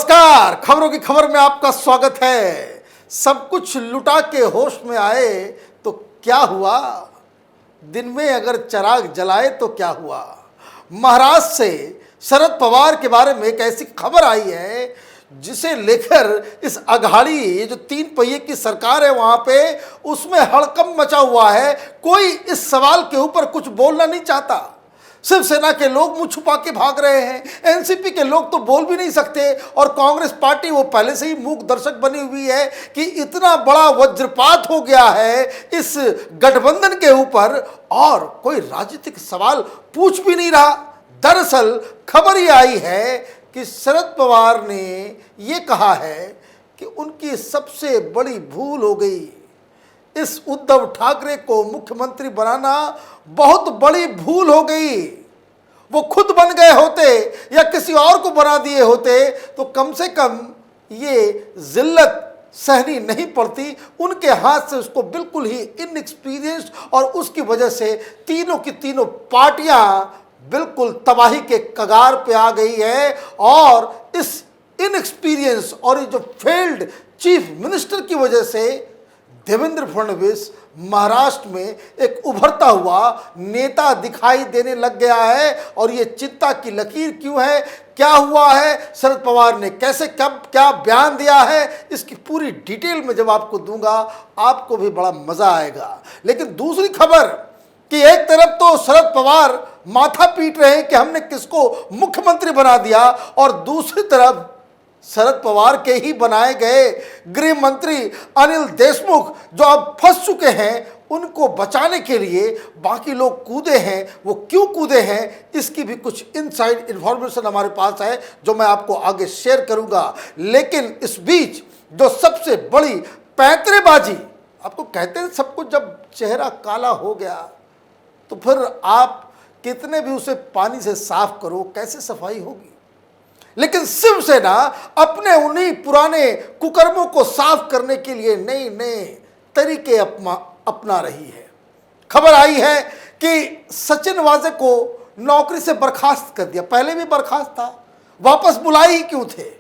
नमस्कार, खबरों की खबर में आपका स्वागत है। सब कुछ लुटा के होश में आए तो क्या हुआ, दिन में अगर चिराग जलाए तो क्या हुआ। महाराष्ट्र से शरद पवार के बारे में एक ऐसी खबर आई है जिसे लेकर इस अघाड़ी, ये जो 3 पहिए की सरकार है वहां पे, उसमें हड़कंप मचा हुआ है। कोई इस सवाल के ऊपर कुछ बोलना नहीं चाहता। शिवसेना के लोग मुंह छुपा के भाग रहे हैं, एनसीपी के लोग तो बोल भी नहीं सकते, और कांग्रेस पार्टी वो पहले से ही मूक दर्शक बनी हुई है कि इतना बड़ा वज्रपात हो गया है इस गठबंधन के ऊपर और कोई राजनीतिक सवाल पूछ भी नहीं रहा। दरअसल खबर ये आई है कि शरद पवार ने ये कहा है कि उनकी सबसे बड़ी भूल हो गई, इस उद्धव ठाकरे को मुख्यमंत्री बनाना बहुत बड़ी भूल हो गई। वो खुद बन गए होते या किसी और को बना दिए होते तो कम से कम ये जिल्लत सहनी नहीं पड़ती। उनके हाथ से उसको बिल्कुल ही इनएक्सपीरियंस्ड, और उसकी वजह से तीनों की तीनों पार्टियां बिल्कुल तबाही के कगार पे आ गई है। और इस इनएक्सपीरियंस और ये जो फेल्ड चीफ मिनिस्टर की वजह से देवेंद्र फडणवीस महाराष्ट्र में एक उभरता हुआ नेता दिखाई देने लग गया है। और ये चिंता की लकीर क्यों है, क्या हुआ है, शरद पवार ने कैसे कब क्या बयान दिया है, इसकी पूरी डिटेल में जब आपको दूंगा आपको भी बड़ा मजा आएगा। लेकिन दूसरी खबर कि एक तरफ तो शरद पवार माथा पीट रहे हैं कि हमने किसको मुख्यमंत्री बना दिया, और दूसरी तरफ शरद पवार के ही बनाए गए गृह मंत्री अनिल देशमुख जो अब फंस चुके हैं, उनको बचाने के लिए बाकी लोग कूदे हैं। वो क्यों कूदे हैं, इसकी भी कुछ इनसाइड इंफॉर्मेशन हमारे पास है जो मैं आपको आगे शेयर करूंगा। लेकिन इस बीच जो सबसे बड़ी पैंतरेबाजी, आपको कहते हैं सब कुछ जब चेहरा काला हो गया तो फिर आप कितने भी उसे पानी से साफ करो, कैसे सफाई होगी। लेकिन शिवसेना अपने उन्हीं पुराने कुकर्मों को साफ करने के लिए नए नए तरीके अपना रही है। खबर आई है कि सचिन वाजे को नौकरी से बर्खास्त कर दिया, पहले भी बर्खास्त था, वापस बुलाए ही क्यों थे।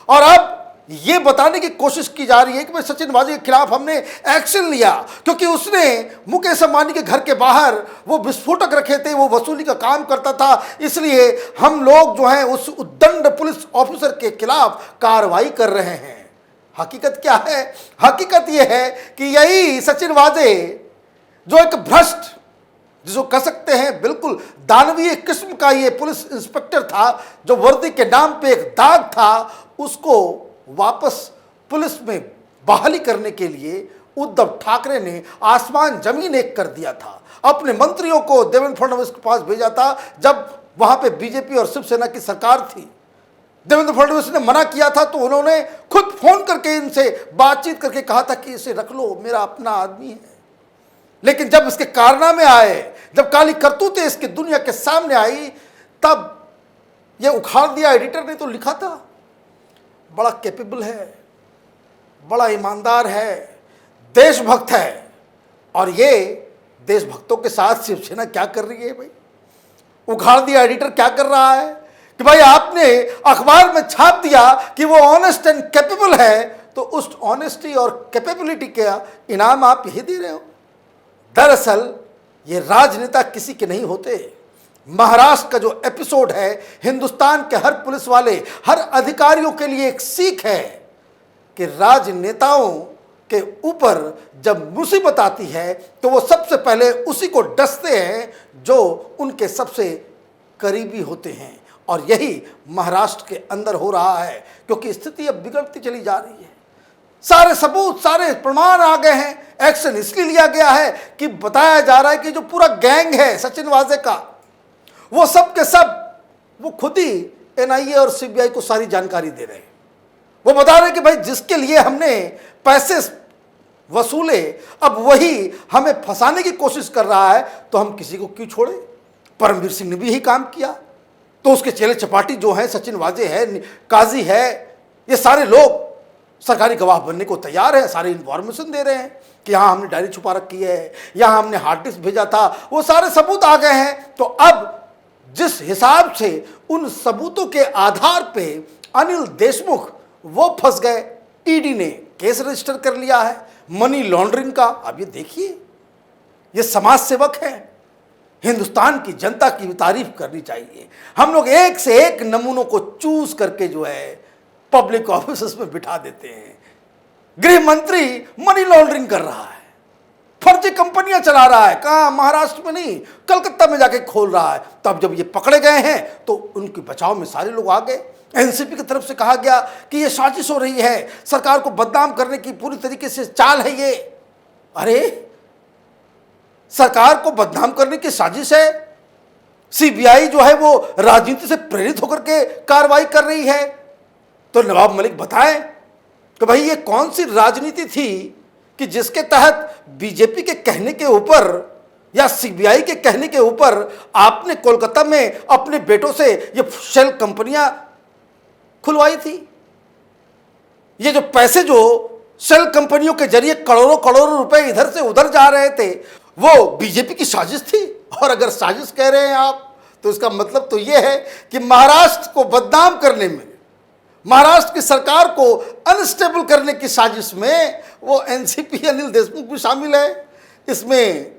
और अब ये बताने की कोशिश की जा रही है कि भाई सचिन वाजे के खिलाफ हमने एक्शन लिया क्योंकि उसने मुकेश अंबानी के घर के बाहर वो विस्फोटक रखे थे, वो वसूली का काम करता था, इसलिए हम लोग जो हैं उस उद्दंड पुलिस ऑफिसर के खिलाफ कार्रवाई कर रहे हैं। हकीकत क्या है, हकीकत यह है कि यही सचिन वाजे जो एक भ्रष्ट, जिसको कह सकते हैं बिल्कुल दानवीय किस्म का ये पुलिस इंस्पेक्टर था, जो वर्दी के नाम पे एक दाग था, उसको वापस पुलिस में बहाली करने के लिए उद्धव ठाकरे ने आसमान जमीन एक कर दिया था। अपने मंत्रियों को देवेंद्र फडणवीस के पास भेजा था जब वहां पे बीजेपी और शिवसेना की सरकार थी। देवेंद्र फडणवीस ने मना किया था तो उन्होंने खुद फोन करके इनसे बातचीत करके कहा था कि इसे रख लो, मेरा अपना आदमी है। लेकिन जब इसके कारनामे आए, जब काली करतूतें इसकी दुनिया के सामने आई, तब यह उखाड़ दिया। एडिटर ने तो लिखा था बड़ा कैपेबल है, बड़ा ईमानदार है, देशभक्त है। और ये देशभक्तों के साथ शिवसेना क्या कर रही है भाई, उखाड़ दिया। एडिटर क्या कर रहा है कि भाई आपने अखबार में छाप दिया कि वो ऑनेस्ट एंड कैपेबल है, तो उस ऑनेस्टी और कैपेबिलिटी का इनाम आप यही दे रहे हो। दरअसल ये राजनेता किसी के नहीं होते। महाराष्ट्र का जो एपिसोड है हिंदुस्तान के हर पुलिस वाले, हर अधिकारियों के लिए एक सीख है कि राजनेताओं के ऊपर जब मुसीबत आती है तो वो सबसे पहले उसी को डसते हैं जो उनके सबसे करीबी होते हैं। और यही महाराष्ट्र के अंदर हो रहा है क्योंकि स्थिति अब बिगड़ती चली जा रही है। सारे सबूत, सारे प्रमाण आ गए हैं। एक्शन इसलिए लिया गया है कि बताया जा रहा है कि जो पूरा गैंग है सचिन वाजे का, वो सब के सब वो खुद ही एनआईए और सीबीआई को सारी जानकारी दे रहे हैं। वो बता रहे हैं कि भाई जिसके लिए हमने पैसे वसूले अब वही हमें फंसाने की कोशिश कर रहा है, तो हम किसी को क्यों छोड़े। परमवीर सिंह ने भी यही काम किया, तो उसके चेले चपाटी जो हैं, सचिन वाजे है, काजी है, ये सारे लोग सरकारी गवाह बनने को तैयार है, सारे इन्फॉर्मेशन दे रहे हैं कि यहाँ हमने डायरी छुपा रखी है, यहाँ हमने हार्ड डिस्क भेजा था, वो सारे सबूत आ गए हैं। तो अब जिस हिसाब से उन सबूतों के आधार पे अनिल देशमुख वो फंस गए। ईडी ने केस रजिस्टर कर लिया है मनी लॉन्ड्रिंग का। अब ये देखिए, ये समाज सेवक है। हिंदुस्तान की जनता की तारीफ करनी चाहिए। हम लोग एक से एक नमूनों को चूज करके जो है पब्लिक ऑफिस में बिठा देते हैं। गृह मंत्री मनी लॉन्ड्रिंग कर रहा है, फर्जी कंपनियां चला रहा है। कहां? महाराष्ट्र में नहीं, कलकत्ता में जाके खोल रहा है। तब जब ये पकड़े गए हैं तो उनके बचाव में सारे लोग आ गए। एनसीपी की तरफ से कहा गया कि ये साजिश हो रही है, सरकार को बदनाम करने की पूरी तरीके से चाल है ये। अरे, सरकार को बदनाम करने की साजिश है। सीबीआई जो है वो राजनीति से प्रेरित होकर के कार्रवाई कर रही है। तो नवाब मलिक बताएं कि भाई ये कौन सी राजनीति थी कि जिसके तहत बीजेपी के कहने के ऊपर या सीबीआई के कहने के ऊपर आपने कोलकाता में अपने बेटों से ये शेल कंपनियां खुलवाई थी। ये जो पैसे जो शेल कंपनियों के जरिए करोड़ों करोड़ों रुपए इधर से उधर जा रहे थे, वो बीजेपी की साजिश थी। और अगर साजिश कह रहे हैं आप, तो इसका मतलब तो यह है कि महाराष्ट्र को बदनाम करने में, महाराष्ट्र की सरकार को अनस्टेबल करने की साजिश में वो एनसीपी अनिल देशमुख भी शामिल है, इसमें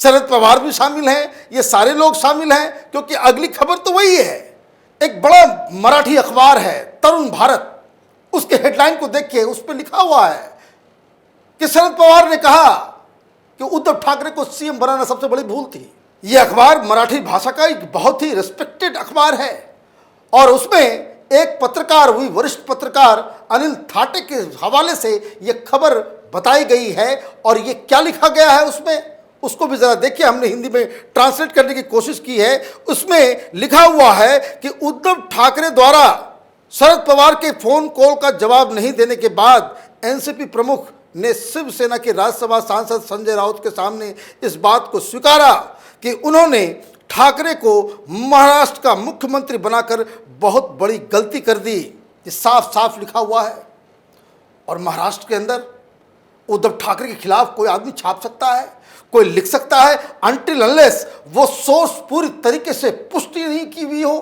शरद पवार भी शामिल हैं, ये सारे लोग शामिल हैं। क्योंकि अगली खबर तो वही है। एक बड़ा मराठी अखबार है तरुण भारत, उसके हेडलाइन को देखिए, उस पर लिखा हुआ है कि शरद पवार ने कहा कि उद्धव ठाकरे को सीएम बनाना सबसे बड़ी भूल थी। यह अखबार मराठी भाषा का एक बहुत ही रिस्पेक्टेड अखबार है और उसमें एक पत्रकार हुई, वरिष्ठ पत्रकार अनिल थाटे के हवाले से यह खबर बताई गई है। और ये क्या लिखा गया है उसमें, उसको भी जरा देखिए। हमने हिंदी में ट्रांसलेट करने की कोशिश की है। उसमें लिखा हुआ है कि उद्धव ठाकरे द्वारा शरद पवार के फोन कॉल का जवाब नहीं देने के बाद एनसीपी प्रमुख ने शिवसेना के राज्यसभा सांसद संजय राउत के सामने इस बात को स्वीकारा कि उन्होंने ठाकरे को महाराष्ट्र का मुख्यमंत्री बनाकर बहुत बड़ी गलती कर दी। ये साफ साफ लिखा हुआ है। और महाराष्ट्र के अंदर उद्धव ठाकरे के खिलाफ कोई आदमी छाप सकता है, कोई लिख सकता है, अनटिल अनलेस वो सोर्स पूरी तरीके से पुष्टि नहीं की हुई हो।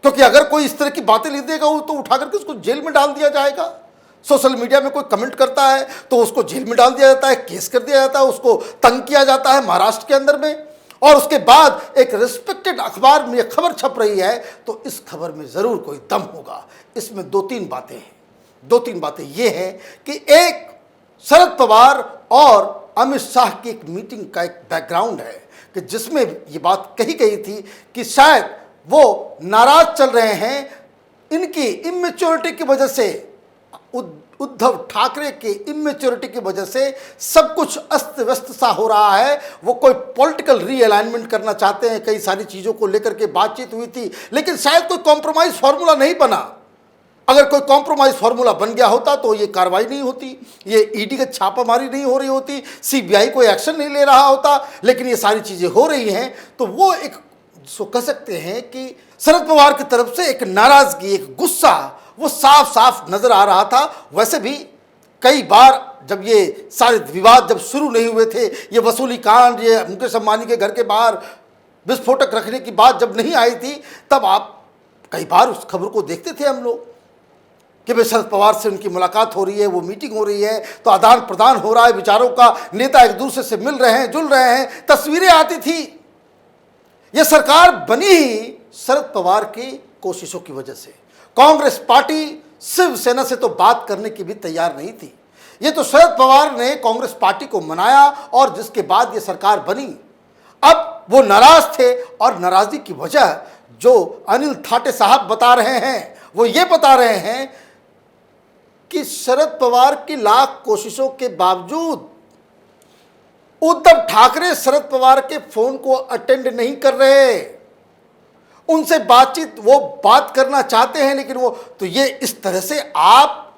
क्योंकि अगर कोई इस तरह की बातें लिख देगा तो उठाकर के उसको जेल में डाल दिया जाएगा। सोशल मीडिया में कोई कमेंट करता है तो उसको जेल में डाल दिया जाता है, केस कर दिया जाता है, उसको तंग किया जाता है महाराष्ट्र के अंदर में। और उसके बाद एक रिस्पेक्टेड अखबार में यह खबर छप रही है, तो इस खबर में जरूर कोई दम होगा। इसमें दो तीन बातें हैं। दो तीन बातें यह है कि एक, शरद पवार और अमित शाह की एक मीटिंग का एक बैकग्राउंड है कि जिसमें ये बात कही गई थी कि शायद वो नाराज चल रहे हैं, इनकी इमेच्योरिटी की वजह से, उद्धव ठाकरे के इमेच्योरिटी की वजह से सब कुछ अस्त व्यस्त सा हो रहा है। वो कोई पॉलिटिकल रीअलाइनमेंट करना चाहते हैं, कई सारी चीज़ों को लेकर के बातचीत हुई थी, लेकिन शायद कोई कॉम्प्रोमाइज़ फार्मूला नहीं बना। अगर कोई कॉम्प्रोमाइज़ फार्मूला बन गया होता तो ये कार्रवाई नहीं होती, ये ईडी की छापामारी नहीं हो रही होती, सीबीआई कोई एक्शन नहीं ले रहा होता। लेकिन ये सारी चीज़ें हो रही हैं, तो वो एक सो कह सकते हैं कि शरद पवार की तरफ से एक नाराज़गी, एक गुस्सा वो साफ साफ नजर आ रहा था। वैसे भी कई बार जब ये सारे विवाद जब शुरू नहीं हुए थे, ये वसूली कांड, ये मुकेश अंबानी के घर के बाहर विस्फोटक रखने की बात जब नहीं आई थी, तब आप कई बार उस खबर को देखते थे हम लोग कि भाई शरद पवार से उनकी मुलाकात हो रही है, वो मीटिंग हो रही है, तो आदान प्रदान हो रहा है विचारों का, नेता एक दूसरे से मिल रहे हैं, जुल रहे हैं, तस्वीरें आती थी। ये सरकार बनी ही शरद पवार की कोशिशों की वजह से। कांग्रेस पार्टी शिवसेना से तो बात करने की भी तैयार नहीं थी। ये तो शरद पवार ने कांग्रेस पार्टी को मनाया और जिसके बाद ये सरकार बनी। अब वो नाराज थे और नाराजगी की वजह जो अनिल थाटे साहब बता रहे हैं, वो ये बता रहे हैं कि शरद पवार की लाख कोशिशों के बावजूद उद्धव ठाकरे शरद पवार के फोन को अटेंड नहीं कर रहे। उनसे बातचीत, वो बात करना चाहते हैं लेकिन वो, तो ये इस तरह से आप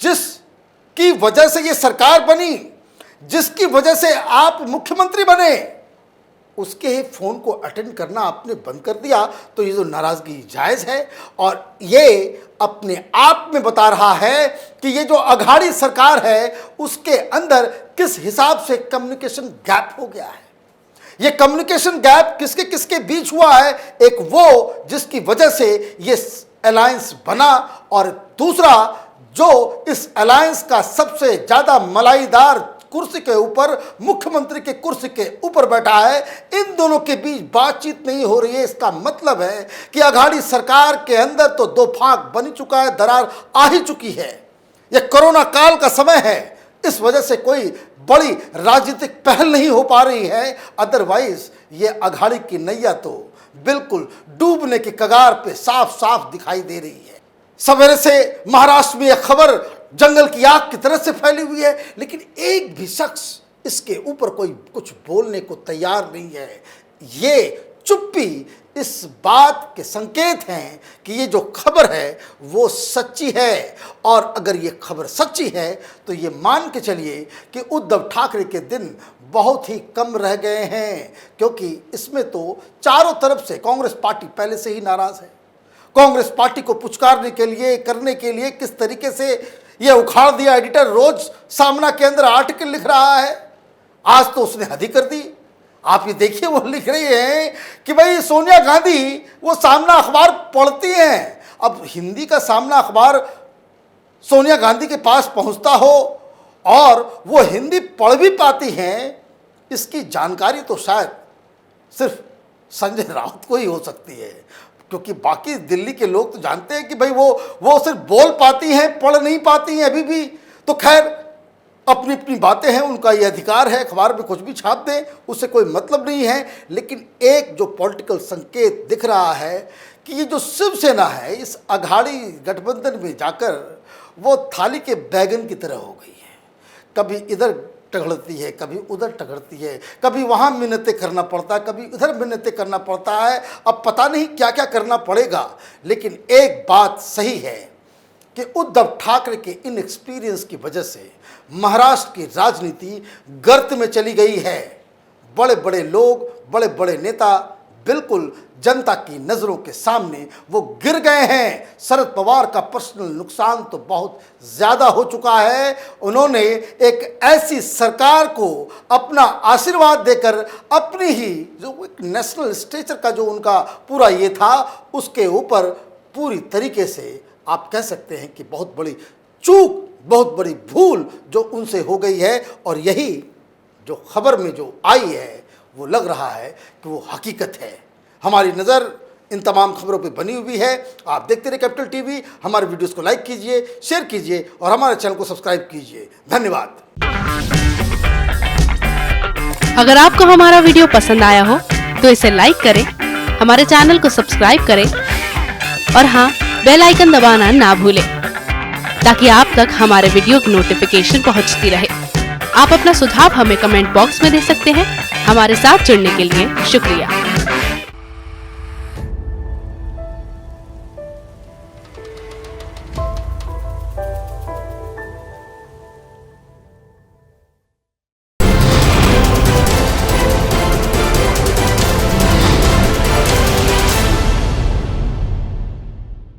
जिसकी वजह से ये सरकार बनी, जिसकी वजह से आप मुख्यमंत्री बने, उसके ही फोन को अटेंड करना आपने बंद कर दिया, तो ये जो नाराजगी जायज़ है। और ये अपने आप में बता रहा है कि ये जो अघाड़ी सरकार है उसके अंदर किस हिसाब से कम्युनिकेशन गैप हो गया है। ये कम्युनिकेशन गैप किसके किसके बीच हुआ है? एक वो जिसकी वजह से ये अलायंस बना और दूसरा जो इस अलायंस का सबसे ज्यादा मलाईदार कुर्सी के ऊपर, मुख्यमंत्री के कुर्सी के ऊपर बैठा है, इन दोनों के बीच बातचीत नहीं हो रही है। इसका मतलब है कि अघाड़ी सरकार के अंदर तो दो फाक बन चुका है, दरार आ ही चुकी है। यह कोरोना काल का समय है, इस वजह से कोई बड़ी राजनीतिक पहल नहीं हो पा रही है। अदरवाइज ये अघाड़ी की नैया तो बिल्कुल डूबने के कगार पे साफ साफ दिखाई दे रही है। सवेरे से महाराष्ट्र में यह खबर जंगल की आग की तरह से फैली हुई है, लेकिन एक भी शख्स इसके ऊपर कोई कुछ बोलने को तैयार नहीं है। ये चुप्पी इस बात के संकेत हैं कि ये जो खबर है वो सच्ची है, और अगर ये खबर सच्ची है तो ये मान के चलिए कि उद्धव ठाकरे के दिन बहुत ही कम रह गए हैं, क्योंकि इसमें तो चारों तरफ से कांग्रेस पार्टी पहले से ही नाराज है। कांग्रेस पार्टी को पुचकारने के लिए, करने के लिए किस तरीके से ये उखाड़ दिया। एडिटर रोज सामना के अंदर आर्टिकल लिख रहा है, आज तो उसने हद ही कर दी। आप ये देखिए, वो लिख रही हैं कि भाई सोनिया गांधी वो सामना अखबार पढ़ती हैं। अब हिंदी का सामना अखबार सोनिया गांधी के पास पहुंचता हो और वो हिंदी पढ़ भी पाती हैं, इसकी जानकारी तो शायद सिर्फ संजय राउत को ही हो सकती है, क्योंकि बाकी दिल्ली के लोग तो जानते हैं कि भाई वो सिर्फ बोल पाती हैं, पढ़ नहीं पाती हैं अभी भी। तो खैर, अपनी अपनी बातें हैं, उनका ये अधिकार है, अखबार में कुछ भी छाप दें, उससे कोई मतलब नहीं है। लेकिन एक जो पॉलिटिकल संकेत दिख रहा है कि ये जो शिवसेना है इस अघाड़ी गठबंधन में जाकर वो थाली के बैगन की तरह हो गई है। कभी इधर टघड़ती है, कभी उधर टघड़ती है, कभी वहाँ मिन्नतें करना पड़ता है, कभी इधर मिन्नतें करना पड़ता है। अब पता नहीं क्या क्या करना पड़ेगा। लेकिन एक बात सही है कि उद्धव ठाकरे के इनएक्सपीरियंस की वजह से महाराष्ट्र की राजनीति गर्त में चली गई है। बड़े बड़े लोग, बड़े बड़े नेता बिल्कुल जनता की नज़रों के सामने वो गिर गए हैं। शरद पवार का पर्सनल नुकसान तो बहुत ज़्यादा हो चुका है। उन्होंने एक ऐसी सरकार को अपना आशीर्वाद देकर अपनी ही जो एक नेशनल स्टेचर का जो उनका पूरा ये था, उसके ऊपर पूरी तरीके से आप कह सकते हैं कि बहुत बड़ी चूक, बहुत बड़ी भूल जो उनसे हो गई है। और यही जो खबर में जो आई है वो लग रहा है कि वो हकीकत है। हमारी नज़र इन तमाम खबरों पे बनी हुई है। आप देखते रहिए कैपिटल टीवी। हमारे वीडियोस को लाइक कीजिए, शेयर कीजिए और हमारे चैनल को सब्सक्राइब कीजिए। धन्यवाद। अगर आपको हमारा वीडियो पसंद आया हो तो इसे लाइक करें, हमारे चैनल को सब्सक्राइब करें और हाँ, बेल आइकन दबाना ना भूलें, ताकि आप तक हमारे वीडियो की नोटिफिकेशन पहुंचती रहे। आप अपना सुझाव हमें कमेंट बॉक्स में दे सकते हैं। हमारे साथ जुड़ने के लिए शुक्रिया।